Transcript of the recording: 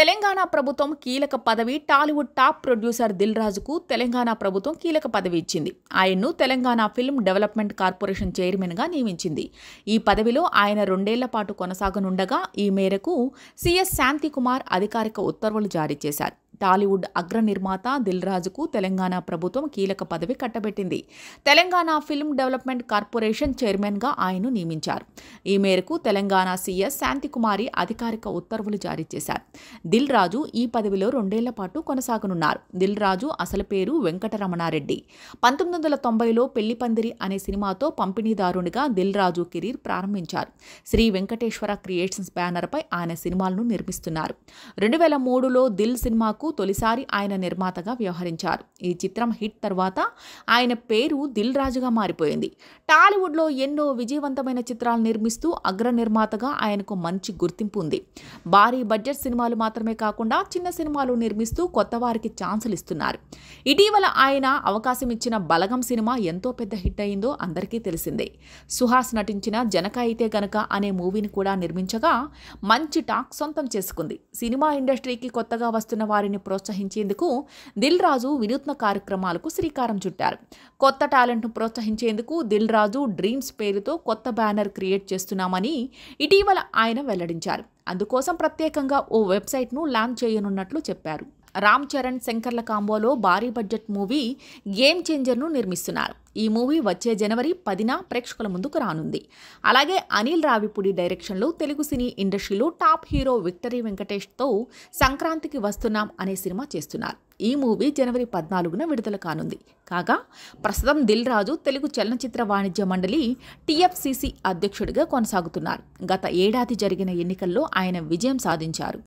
తెలంగాణ ప్రభుత్వం కీలక పదవి. టాలీవుడ్ టాప్ ప్రొడ్యూసర్ దిల్ రాజుకు తెలంగాణ ప్రభుత్వం కీలక పదవి ఇచ్చింది. ఆయన్ను తెలంగాణ ఫిల్మ్ డెవలప్మెంట్ కార్పొరేషన్ చైర్మన్గా నియమించింది. ఈ పదవిలో ఆయన 2 ఏళ్ల పాటు కొనసాగనుండగా ఈ మేరకు సిఎస్ శాంతికుమార్ అధికారిక ఉత్తర్వులు జారీ చేశారు. టాలీవుడ్ అగ్ర నిర్మాత దిల్ రాజుకు తెలంగాణ ప్రభుత్వం కీలక పదవి కట్టబెట్టింది. తెలంగాణ ఫిల్మ్ డెవలప్మెంట్ కార్పొరేషన్ చైర్మన్గా ఆయన్ను నియమించారు. ఈ మేరకు తెలంగాణ సీఎస్ శాంతికుమారి అధికారిక ఉత్తర్వులు జారీ చేశారు. దిల్ రాజు ఈ పదవిలో 2 ఏళ్ల పాటు కొనసాగనున్నారు. దిల్ రాజు అసలు పేరు వెంకటరమణారెడ్డి. 1990లో పెళ్లిపందిరి అనే సినిమాతో పంపిణీదారునిగా దిల్ రాజు కెరీర్ ప్రారంభించారు. శ్రీ వెంకటేశ్వర క్రియేషన్స్ బ్యానర్పై ఆయన సినిమాలను నిర్మిస్తున్నారు. 2003లో దిల్ సినిమాకు తొలిసారి ఆయన నిర్మాతగా వ్యవహరించారు. ఈ చిత్రం హిట్ తర్వాత ఆయన పేరు దిల్ రాజుగా మారిపోయింది. టాలీవుడ్లో ఎన్నో విజయవంతమైన చిత్రాలు నిర్మిస్తూ అగ్ర నిర్మాతగా ఆయనకు మంచి గుర్తింపు ఉంది. భారీ బడ్జెట్ సినిమాలు మాత్రమే కాకుండా చిన్న సినిమాలు నిర్మిస్తూ కొత్త వారికి ఛాన్సులు ఇస్తున్నారు. ఇటీవల ఆయన అవకాశం ఇచ్చిన బలగం సినిమా ఎంతో పెద్ద హిట్ అయిందో అందరికీ తెలిసిందే. సుహాస్ నటించిన జనక అయితే గనక అనే మూవీని కూడా నిర్మించగా మంచి టాక్ సొంతం చేసుకుంది. సినిమా ఇండస్ట్రీకి కొత్తగా వస్తున్న వారిని ప్రోత్సహించేందుకు దిల్ రాజు వినూత్న కార్యక్రమాలకు శ్రీకారం చుట్టారు. కొత్త టాలెంట్ను ప్రోత్సహించేందుకు దిల్ రాజు డ్రీమ్స్ పేరుతో కొత్త బ్యానర్ క్రియేట్ చేస్తున్నామని ఇటీవల ఆయన వెల్లడించారు. అందుకోసం ప్రత్యేకంగా ఓ వెబ్సైట్ను లాంచ్ చేయనున్నట్లు చెప్పారు. రామ్ చరణ్, శంకర్ల కాంబోలో భారీ బడ్జెట్ మూవీ గేమ్ చేంజర్ను నిర్మిస్తున్నారు. ఈ మూవీ వచ్చే జనవరి 10న ప్రేక్షకుల ముందుకు రానుంది. అలాగే అనిల్ రావిపూడి డైరెక్షన్లో తెలుగు సినీ ఇండస్ట్రీలో టాప్ హీరో విక్టరీ వెంకటేష్తో సంక్రాంతికి వస్తున్నాం అనే సినిమా చేస్తున్నారు. ఈ మూవీ జనవరి 14న విడుదల కానుంది. కాగా ప్రస్తుతం దిల్ రాజు తెలుగు చలనచిత్ర వాణిజ్య మండలి TFCC అధ్యక్షుడిగా కొనసాగుతున్నారు. గత ఏడాది జరిగిన ఎన్నికల్లో ఆయన విజయం సాధించారు.